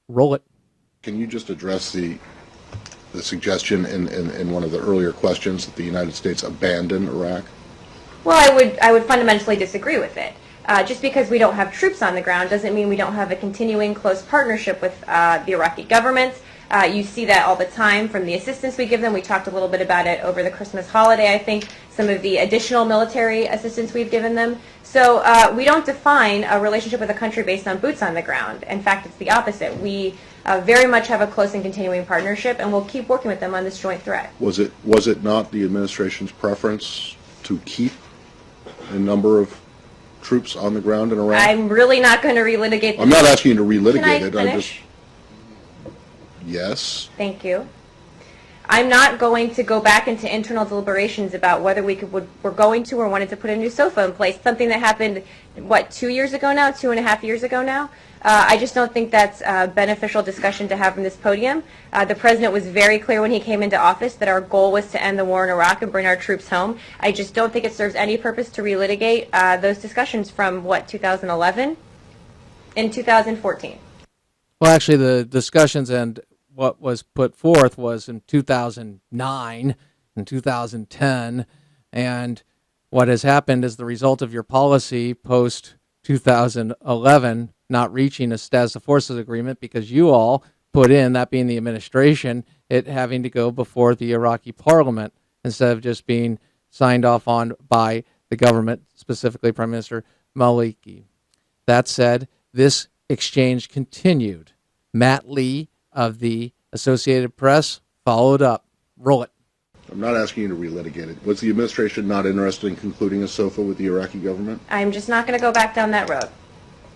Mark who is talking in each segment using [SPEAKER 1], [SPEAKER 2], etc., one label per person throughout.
[SPEAKER 1] Roll it.
[SPEAKER 2] Can you just address the suggestion in one of the earlier questions that the United States abandoned Iraq?
[SPEAKER 3] Well, I would fundamentally disagree with it. Just because we don't have troops on the ground doesn't mean we don't have a continuing close partnership with the Iraqi government. You see that all the time from the assistance we give them. We talked a little bit about it over the Christmas holiday, I think, some of the additional military assistance we've given them. So we don't define a relationship with a country based on boots on the ground. In fact, it's the opposite. We very much have a close and continuing partnership, and we'll keep working with them on this joint threat.
[SPEAKER 2] Was it not the administration's preference to keep a number of troops on the ground in Iraq?
[SPEAKER 3] I'm really not going to relitigate this.
[SPEAKER 2] I'm not asking you to relitigate it.
[SPEAKER 3] Finish?
[SPEAKER 2] Yes.
[SPEAKER 3] Thank you. I'm not going to go back into internal deliberations about whether we're going to or wanted to put a new SOFA in place, something that happened, 2 years ago now, 2.5 years ago now. I just don't think that's a beneficial discussion to have from this podium. The president was very clear when he came into office that our goal was to end the war in Iraq and bring our troops home. I just don't think it serves any purpose to relitigate those discussions from, 2011 and 2014.
[SPEAKER 1] Well, actually, the discussions and what was put forth was in 2009 and 2010, and what has happened as the result of your policy post-2011 not reaching a status of forces agreement because you all put in, that being the administration, it having to go before the Iraqi parliament instead of just being signed off on by the government, specifically Prime Minister Maliki. That said, this exchange continued. Matt Lee of the Associated Press followed up. Roll it.
[SPEAKER 2] I'm not asking you to relitigate it. Was the administration not interested in concluding a SOFA with the Iraqi government?
[SPEAKER 3] I'm just not going to go back down that road.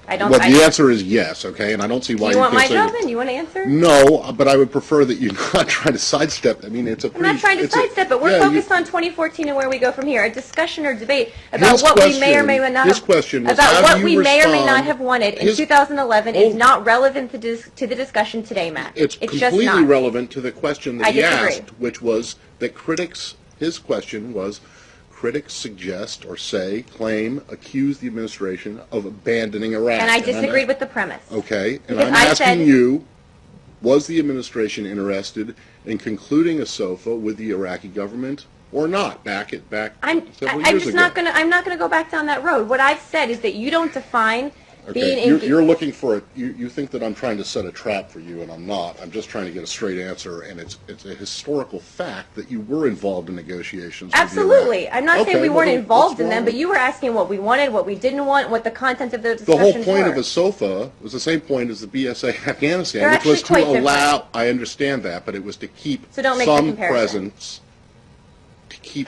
[SPEAKER 2] Well, the answer is yes, okay, and I don't see why you
[SPEAKER 3] want
[SPEAKER 2] can't
[SPEAKER 3] my
[SPEAKER 2] say
[SPEAKER 3] job then? You want to answer?
[SPEAKER 2] No, but I would prefer that you not try to sidestep. I mean, it's a pretty...
[SPEAKER 3] I'm not trying to sidestep it. We're focused on 2014 and where we go from here. A discussion or debate about what we may or may not have... About what we may or may not have wanted in 2011 is not relevant to the discussion today, Matt.
[SPEAKER 2] It's completely relevant to the question that he asked, which was that critics... His question was... Critics suggest or claim, accuse the administration of abandoning Iraq.
[SPEAKER 3] And I disagreed with the premise.
[SPEAKER 2] Okay, and I'm asking you, was the administration interested in concluding a SOFA with the Iraqi government or not back several years ago?
[SPEAKER 3] I'm not going to go back down that road. What I've said is that you don't define
[SPEAKER 2] Okay, you're looking for you think that I'm trying to set a trap for you, and I'm not. I'm just trying to get a straight answer, and it's a historical fact that you were involved in negotiations.
[SPEAKER 3] Absolutely. I'm not saying we weren't involved in them, but you were asking what we wanted, what we didn't want, what the content of the discussions were.
[SPEAKER 2] The whole point of a SOFA was the same point as the BSA Afghanistan, which was to allow, I understand that, but it was to keep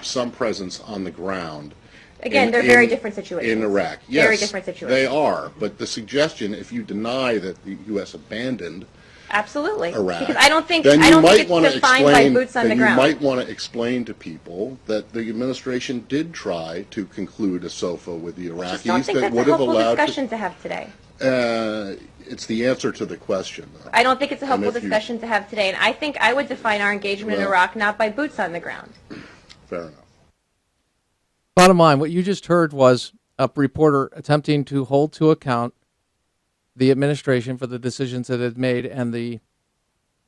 [SPEAKER 2] some presence on the ground.
[SPEAKER 3] Again, they're very different situations.
[SPEAKER 2] In Iraq. Yes,
[SPEAKER 3] very different situations.
[SPEAKER 2] They are. But the suggestion, if you deny that the U.S. abandoned Iraq,
[SPEAKER 3] because I don't think it's defined by boots on the ground.
[SPEAKER 2] You might want to explain to people that the administration did try to conclude a SOFA with the Iraqis.
[SPEAKER 3] I just don't think that's a helpful discussion to have today.
[SPEAKER 2] It's the answer to the question, though.
[SPEAKER 3] I don't think it's a helpful discussion to have today, and I think I would define our engagement in Iraq not by boots on the ground.
[SPEAKER 2] Fair enough.
[SPEAKER 1] Bottom line, what you just heard was a reporter attempting to hold to account the administration for the decisions that it had made and the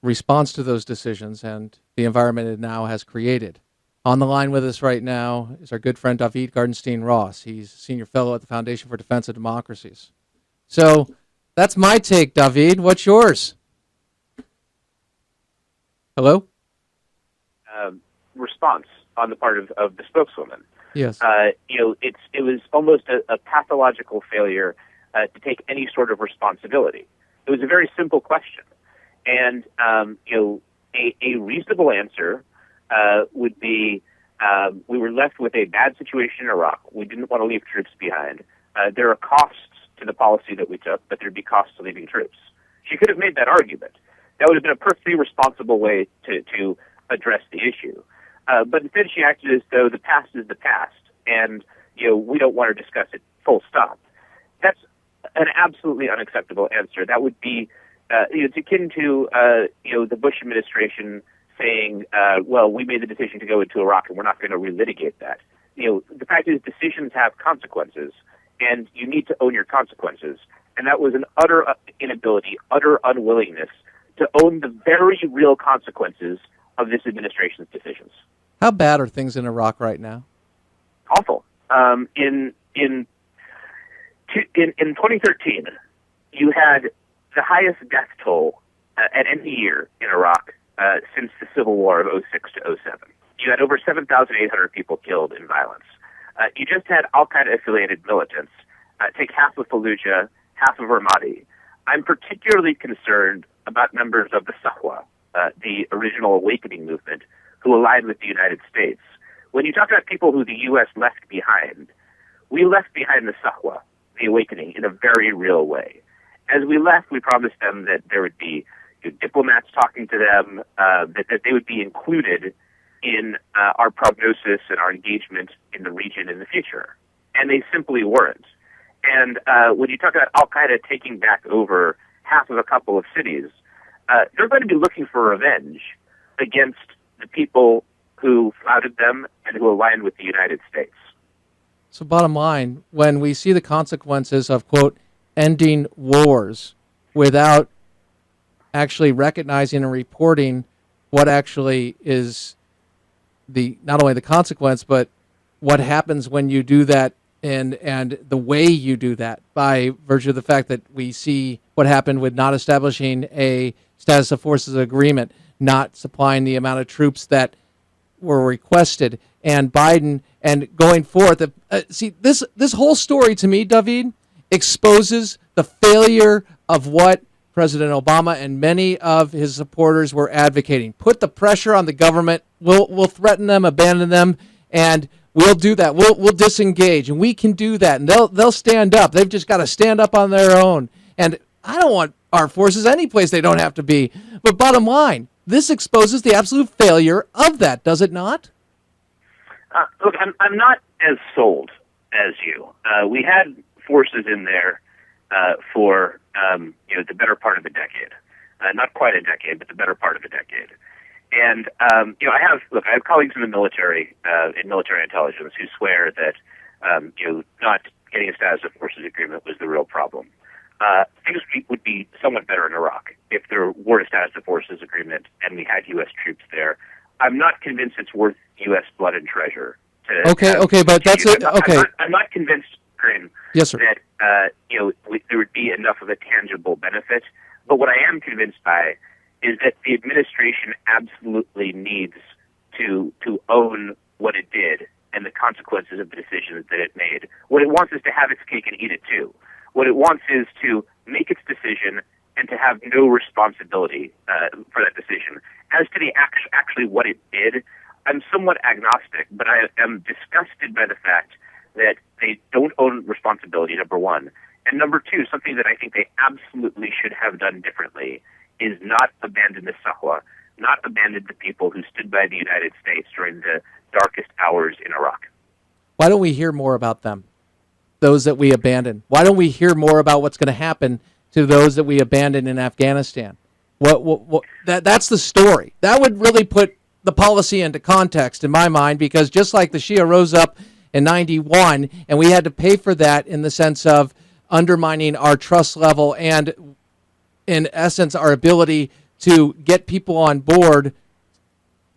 [SPEAKER 1] response to those decisions and the environment it now has created. On the line with us right now is our good friend David Gartenstein-Ross. He's a senior fellow at the Foundation for Defense of Democracies. So that's my take, David. What's yours? Hello?
[SPEAKER 4] Response on the part of the spokeswoman.
[SPEAKER 1] Yes.
[SPEAKER 4] It was almost a pathological failure to take any sort of responsibility. It was a very simple question, and a reasonable answer would be we were left with a bad situation in Iraq. We didn't want to leave troops behind. There are costs to the policy that we took, but there'd be costs to leaving troops. She could have made that argument. That would have been a perfectly responsible way to address the issue. But instead she acted as though the past is the past, and we don't want to discuss it, full stop. That's an absolutely unacceptable answer. That would be it's akin to the Bush administration saying, well, we made the decision to go into Iraq and we're not going to relitigate that. The fact is decisions have consequences, and you need to own your consequences. and that was an utter inability, utter unwillingness to own the very real consequences of this administration's decisions.
[SPEAKER 1] How bad are things in Iraq right now?
[SPEAKER 4] Awful. In 2013, you had the highest death toll at any year in Iraq since the civil war of 06 to 07. You had over 7,800 people killed in violence. You just had al-Qaeda-affiliated militants take half of Fallujah, half of Ramadi. I'm particularly concerned about members of the Sahwa, the original awakening movement, who aligned with the United States. When you talk about people who the U.S. left behind, we left behind the Sahwa, the awakening, in a very real way. As we left, we promised them that there would be diplomats talking to them, that they would be included in our prognosis and our engagement in the region in the future. And they simply weren't. And when you talk about al-Qaeda taking back over half of a couple of cities, they're going to be looking for revenge against the people who flouted them and who aligned with the United States.
[SPEAKER 1] So bottom line, when we see the consequences of, quote, ending wars without actually recognizing and reporting what actually is not only the consequence, but what happens when you do that and the way you do that, by virtue of the fact that we see what happened with not establishing a status of forces agreement, not supplying the amount of troops that were requested, and Biden and going forth. See, this whole story to me, David, exposes the failure of what President Obama and many of his supporters were advocating. Put the pressure on the government. We'll threaten them, abandon them, and we'll do that. We'll disengage, and we can do that, and they'll stand up. They've just got to stand up on their own. And I don't want our forces any place they don't have to be. But bottom line, this exposes the absolute failure of that, does it not?
[SPEAKER 4] Look, I'm not as sold as you. We had forces in there for the better part of a decade, not quite a decade, but the better part of a decade. And I have colleagues in the military, in military intelligence, who swear that not getting a status of forces agreement was the real problem. Things would be somewhat better in Iraq if there were a status of forces agreement and we had U.S. troops there. I'm not convinced it's worth U.S. blood and treasure.
[SPEAKER 1] Okay, but that's it. Okay,
[SPEAKER 4] I'm not convinced, Graham,
[SPEAKER 1] yes, sir,
[SPEAKER 4] that there would be enough of a tangible benefit. But what I am convinced by is that the administration absolutely needs to own what it did and the consequences of the decisions that it made. What it wants is to have its cake and eat it too. What it wants is to make its decision and to have no responsibility for that decision. As to the actually what it did, I'm somewhat agnostic, but I am disgusted by the fact that they don't own responsibility, number one. And number two, something that I think they absolutely should have done differently is not abandon the Sahwa, not abandon the people who stood by the United States during the darkest hours in Iraq.
[SPEAKER 1] Why don't we hear more about them, those that we abandoned? Why don't we hear more about what's going to happen to those that we abandoned in Afghanistan? That's the story. That would really put the policy into context in my mind, because just like the Shia rose up in 91, and we had to pay for that in the sense of undermining our trust level and, in essence, our ability to get people on board,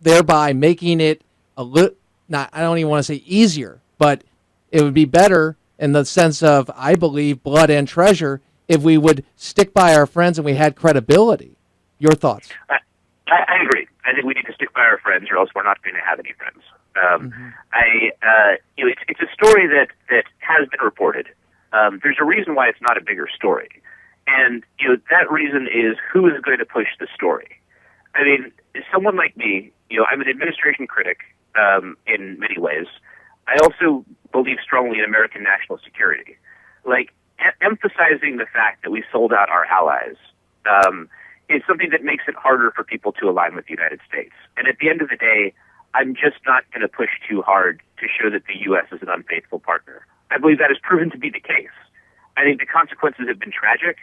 [SPEAKER 1] thereby making it a little, I don't even want to say easier, but it would be better in the sense of, I believe, blood and treasure if we would stick by our friends and we had credibility. Your thoughts?
[SPEAKER 4] I agree. I think we need to stick by our friends, or else we're not going to have any friends. It's a story that has been reported. There's a reason why it's not a bigger story, and that reason is who is going to push the story. I mean, someone like me, I'm an administration critic in many ways. I also believe strongly in American national security. Like, emphasizing the fact that we sold out our allies is something that makes it harder for people to align with the United States. And at the end of the day, I'm just not going to push too hard to show that the U.S. is an unfaithful partner. I believe that has proven to be the case. I think the consequences have been tragic,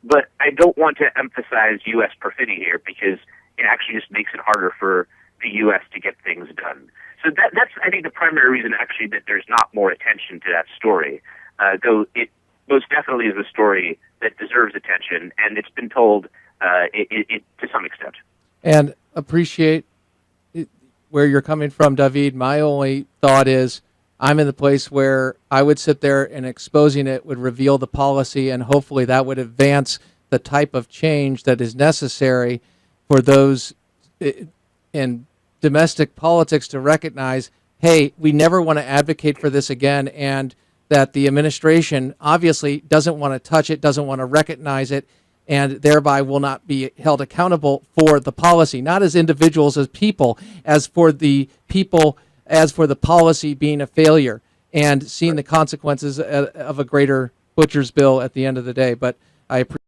[SPEAKER 4] but I don't want to emphasize U.S. perfidy here, because it actually just makes it harder for the U.S. to get things done. So that's, I think, the primary reason, actually, that there's not more attention to that story, though it most definitely is a story that deserves attention, and it's been told to some extent.
[SPEAKER 1] And appreciate where you're coming from, David. My only thought is I'm in the place where I would sit there and exposing it would reveal the policy, and hopefully that would advance the type of change that is necessary for those in domestic politics to recognize, hey, we never want to advocate for this again, and that the administration obviously doesn't want to touch it, doesn't want to recognize it, and thereby will not be held accountable for the policy, not as individuals, as people, as for the people, as for the policy being a failure, and seeing the consequences of a greater butcher's bill at the end of the day. But I appreciate